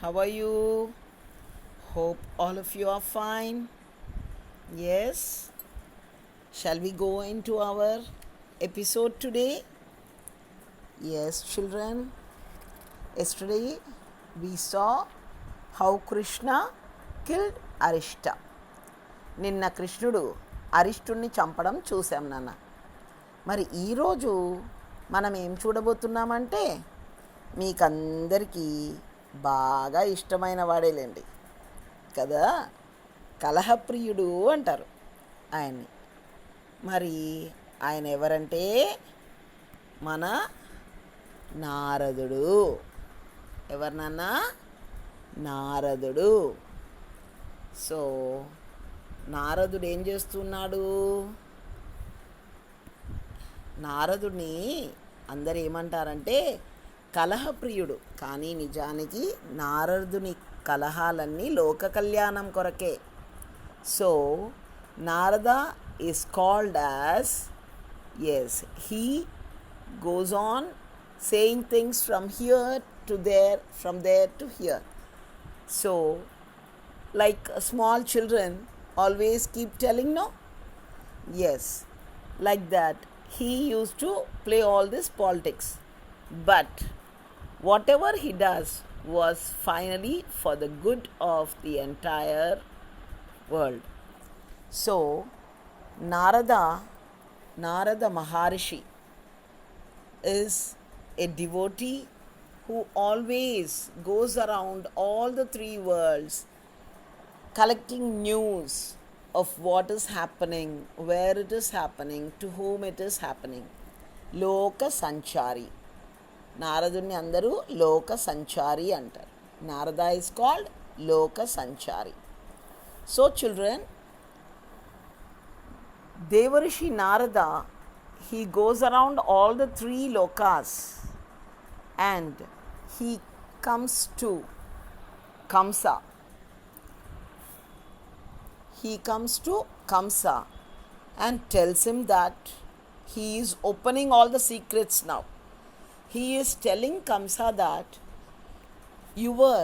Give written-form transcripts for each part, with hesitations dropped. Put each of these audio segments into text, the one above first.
How are you? Hope all of you are fine. Yes. Shall we go into our episode today? Yes, children. Yesterday we saw how Krishna killed Arishta. నిన్న కృష్ణుడు అరిష్టుణ్ణి చంపడం చూసాం నాన్న. మరి ఈరోజు మనం ఏం చూడబోతున్నామంటే మీకందరికీ బాగా ఇష్టమైన వాడేలేండి కదా, కలహప్రియుడు అంటారు ఆయన్ని. మరి ఆయన ఎవరంటే మన నారదుడు. ఎవరినన్నా? నారదుడు. సో నారదుడు ఏం చేస్తున్నాడు? నారదుడిని అందరు ఏమంటారంటే కలహప్రియుడు. కానీ నిజానికి నారదుని కలహాలన్నీ లోక కళ్యాణం కొరకే. So Narada is called as, yes, he goes on saying things from here to there, from there to here. So, like small children always keep telling, no? Yes, like that. He used to play all this politics. But whatever he does was finally for the good of the entire world. So, Narada Maharishi is a devotee who always goes around all the three worlds collecting news of what is happening, where it is happening, to whom it is happening. Loka Sanchari. నారదుని అందరూ లోక సంచారి అంటారు. Narada is called Loka Sanchari. So children, Devarishi Narada, he goes around all the three lokas and he comes to Kamsa. He comes to Kamsa and tells him that he is opening all the secrets now. He is telling Kamsa that your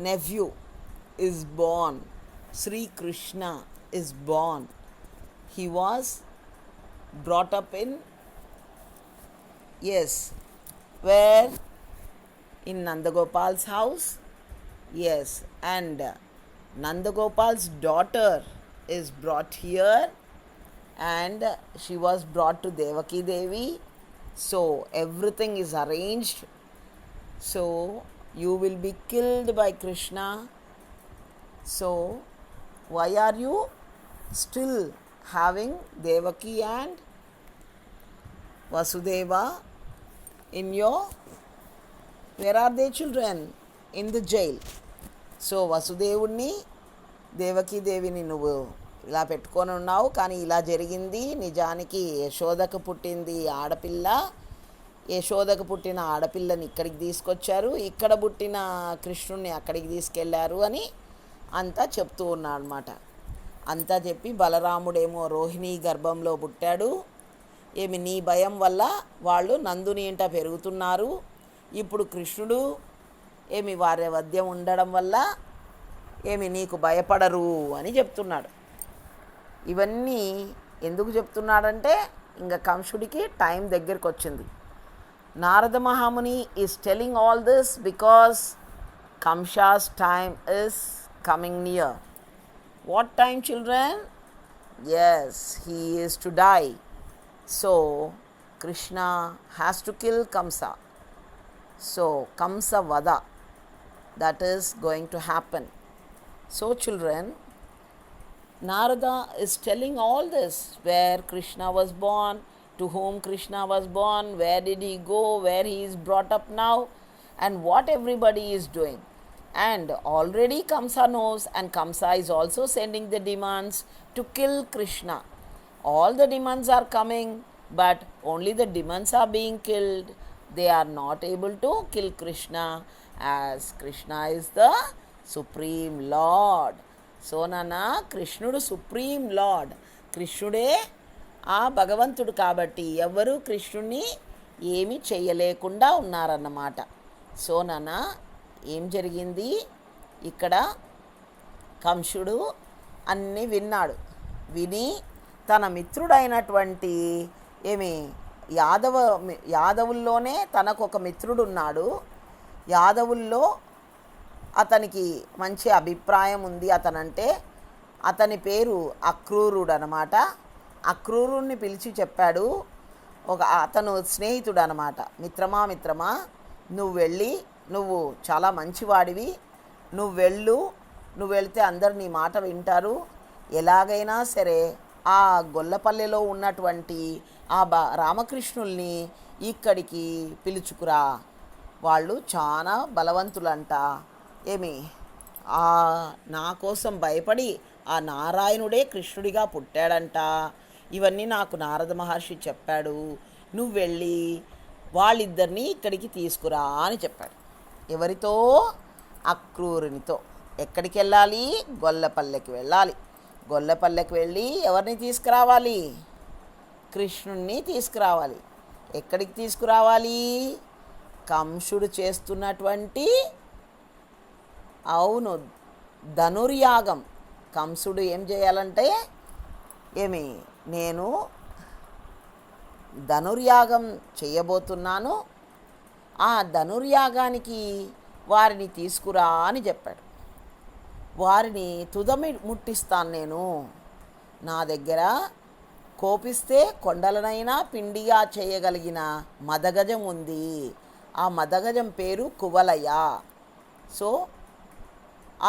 nephew is born. Sri Krishna is born. He was brought up in, yes, where? In Nandagopal's house. Yes, and Nandagopal's daughter is brought here and she was brought to Devaki Devi. So everything is arranged. So you will be killed by Krishna. So why are you still having Devaki and Vasudeva in your, where are they children? In the jail. So వసుదేవుణ్ణి దేవకీ దేవిని నువ్వు ఇలా పెట్టుకొని ఉన్నావు, కానీ ఇలా జరిగింది. నిజానికి యశోదకు పుట్టింది ఆడపిల్ల. యశోదకు పుట్టిన ఆడపిల్లని ఇక్కడికి తీసుకొచ్చారు, ఇక్కడ పుట్టిన కృష్ణుణ్ణి అక్కడికి తీసుకెళ్లారు అని అంతా చెప్తూ ఉన్నాడు అన్నమాట. అంతా చెప్పి బలరాముడేమో రోహిణి గర్భంలో పుట్టాడు. ఏమి నీ భయం వల్ల వాళ్ళు నందుని ఇంట పెరుగుతున్నారు. ఇప్పుడు కృష్ణుడు ఏమి వారి వద్ద ఉండడం వల్ల ఏమి నీకు భయపడరు అని చెప్తున్నాడు. ఇవన్నీ ఎందుకు చెప్తున్నాడంటే ఇంకా కంసుడికి టైం దగ్గరికి వచ్చింది. Narada Mahamuni is telling all this because Kamsa's time is coming near. What time, children? Yes, he is to die. So Krishna has to kill Kamsa. So Kamsa Vada, that is going to happen. So children, Narada is telling all this, where Krishna was born, to whom Krishna was born, where did he go, where he is brought up now, and what everybody is doing. And already Kamsa knows, and Kamsa is also sending the demands to kill Krishna. All the demands are coming, but only the demands are being killed. They are not able to kill Krishna, as Krishna is the Supreme Lord. So nana, Krishnudu Supreme Lord. కృష్ణుడే ఆ భగవంతుడు కాబట్టి ఎవరు కృష్ణుణ్ణి ఏమీ చేయలేకుండా ఉన్నారన్నమాట. So నాన్న, ఏం జరిగింది ఇక్కడ? కంసుడు అన్నీ విన్నాడు. విని తన మిత్రుడైనటువంటి ఏమి యాదవుల్లోనే తనకు ఒక మిత్రుడున్నాడు. యాదవుల్లో అతనికి మంచి అభిప్రాయం ఉంది అతనంటే. అతని పేరు అక్రూరుడు అనమాట. అక్రూరుణ్ణి పిలిచి చెప్పాడు, అతను స్నేహితుడు అనమాట. మిత్రమా, నువ్వు చాలా మంచివాడివి, నువ్వు వెళ్తే అందరు నీ మాట వింటారు. ఎలాగైనా సరే ఆ గొల్లపల్లెలో ఉన్నటువంటి ఆ రామకృష్ణుల్ని ఇక్కడికి పిలుచుకురా. వాళ్ళు చాలా బలవంతులంట. నా కోసం భయపడి ఆ నారాయణుడే కృష్ణుడిగా పుట్టాడంట. ఇవన్నీ నాకు నారద మహర్షి చెప్పాడు. నువ్వు వెళ్ళి వాళ్ళిద్దరినీ ఇక్కడికి తీసుకురా అని చెప్పాడు. ఎవరితో? అక్రూరునితో. ఎక్కడికి వెళ్ళాలి? గొల్లపల్లెకి వెళ్ళాలి. గొల్లపల్లెకి వెళ్ళి ఎవరిని తీసుకురావాలి? కృష్ణుణ్ణి తీసుకురావాలి. ఎక్కడికి తీసుకురావాలి? కంసుడు చేస్తున్నటువంటి ధనుర్యాగం. కంసుడు ఏం చేయాలంటే నేను ధనుర్యాగం చేయబోతున్నాను, ఆ ధనుర్యాగానికి వారిని తీసుకురా అని చెప్పాడు. వారిని తుదమి ముట్టిస్తాను నేను. నా దగ్గర కోపిస్తే కొండలనైనా పిండిగా చేయగలిగిన మదగజం ఉంది. ఆ మదగజం పేరు కువలయ. సో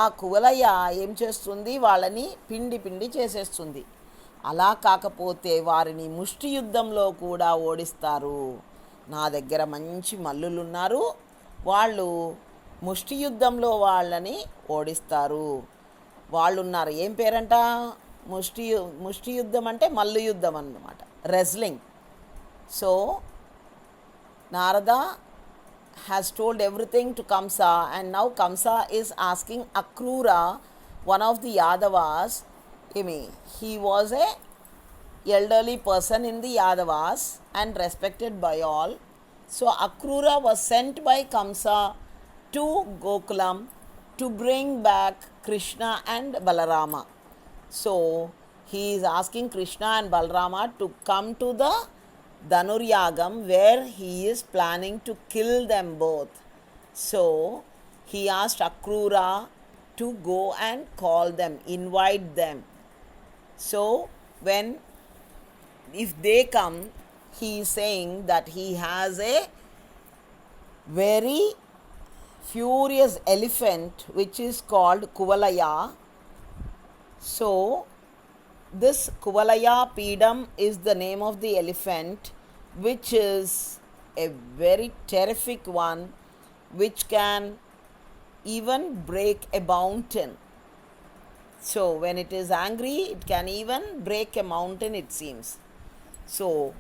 ఆ కువలయ ఏం చేస్తుంది? వాళ్ళని పిండి చేసేస్తుంది. అలా కాకపోతే వారిని ముష్టి యుద్ధంలో కూడా ఓడిస్తారు. నా దగ్గర మంచి మల్లులు ఉన్నారు, వాళ్ళు ముష్టి యుద్ధంలో వాళ్ళని ఓడిస్తారు. వాళ్ళు ఉన్నారు. ఏం పేరంట? ముష్టి యుద్ధం అంటే మల్లు యుద్ధం అన్నమాట, wrestling. So Narada has told everything to Kamsa, and now Kamsa is asking Akrura, one of the Yadavas. He was a elderly person in the Yadavas and respected by all. So Akrura was sent by Kamsa to Gokulam to bring back Krishna and Balarama. So he is asking Krishna and Balarama to come to the Dhanuryagam where he is planning to kill them both. So he asked Akrura to go and call them, invite them. So if they come, he is saying that he has a very furious elephant which is called Kuvalaya. So this Kuvalaya Pedam is the name of the elephant, which is a very terrific one, which can even break a mountain. So when it is angry, it can even break a mountain, it seems. So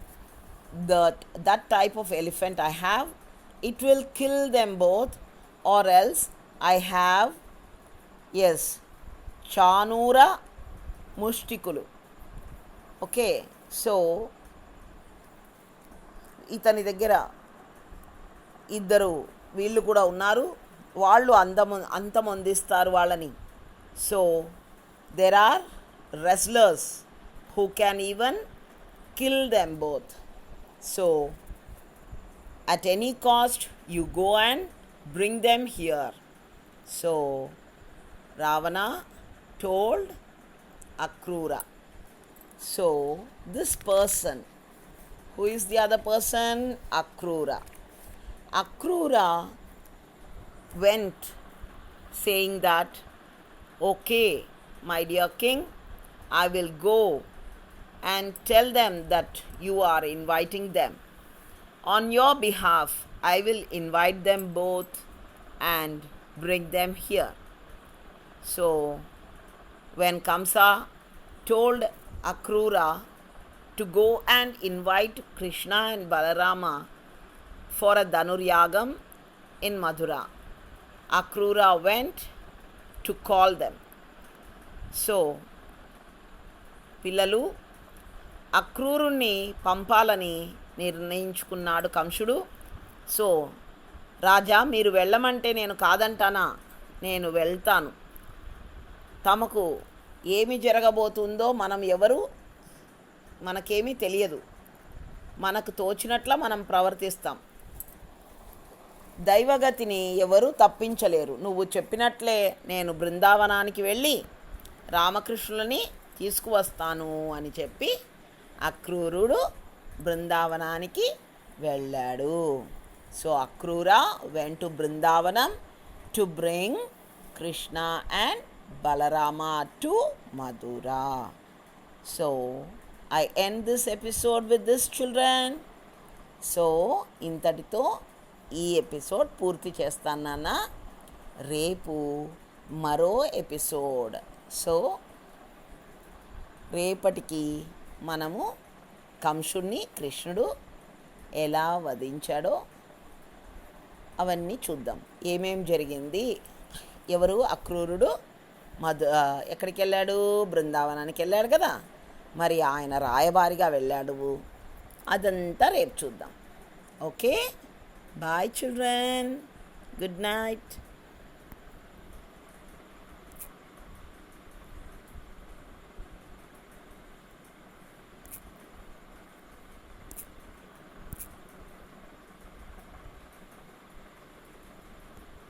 that type of elephant I have, it will kill them both, or else I have, yes, Chanura Mushtikulu. Okay, so ఇతని దగ్గర ఇద్దరు వీళ్ళు కూడా ఉన్నారు. వాళ్ళు అంతమొందిస్తారు వాళ్ళని. So there are wrestlers who can even kill them both. So at any cost you go and bring them here. So Ravana told Akrura. So this person, who is the other person? Akrura. Akrura went saying that, okay, my dear king, I will go and tell them that you are inviting them. On your behalf, I will invite them both and bring them here. So when Kamsa told Akrura to go and invite Krishna and Balarama for a Dhanuryagam in Mathura, Akrura went to call them. So పిల్లలు, అక్రూరుణ్ణి పంపాలని నిర్ణయించుకున్నాడు కంసుడు. So రాజా, మీరు వెళ్ళమంటే నేను కాదంటానా? నేను వెళ్తాను. తమకు ఏమి జరగబోతుందో మనకేమీ తెలియదు. మనకు తోచినట్ల మనం ప్రవర్తిస్తాం. దైవగతిని ఎవరు తప్పించలేరు. నువ్వు చెప్పినట్లే నేను బృందావనానికి వెళ్ళి రామకృష్ణులని తీసుకువస్తాను అని చెప్పి అక్రూరుడు బృందావనానికి వెళ్ళాడు. So Akrura went to Brindavanam to bring Krishna and Balarama to Mathura. So I end this episode with this, children. So ఇంతటితో ఈ ఎపిసోడ్ పూర్తి చేస్తాను నాన్న. రేపు మరో ఎపిసోడ్. సో రేపటికి మనము కంసుడిని కృష్ణుడు ఎలా వధించాడో అవన్నీ చూద్దాం. ఏమేం జరిగింది, ఎవరు అక్రూరుడు ఎక్కడికి వెళ్ళాడు? బృందావనానికి వెళ్ళాడు కదా, మరి ఆయన రాయబారిగా వెళ్ళాడు. అదంతా రేపు చూద్దాం. Okay, bye children, good night.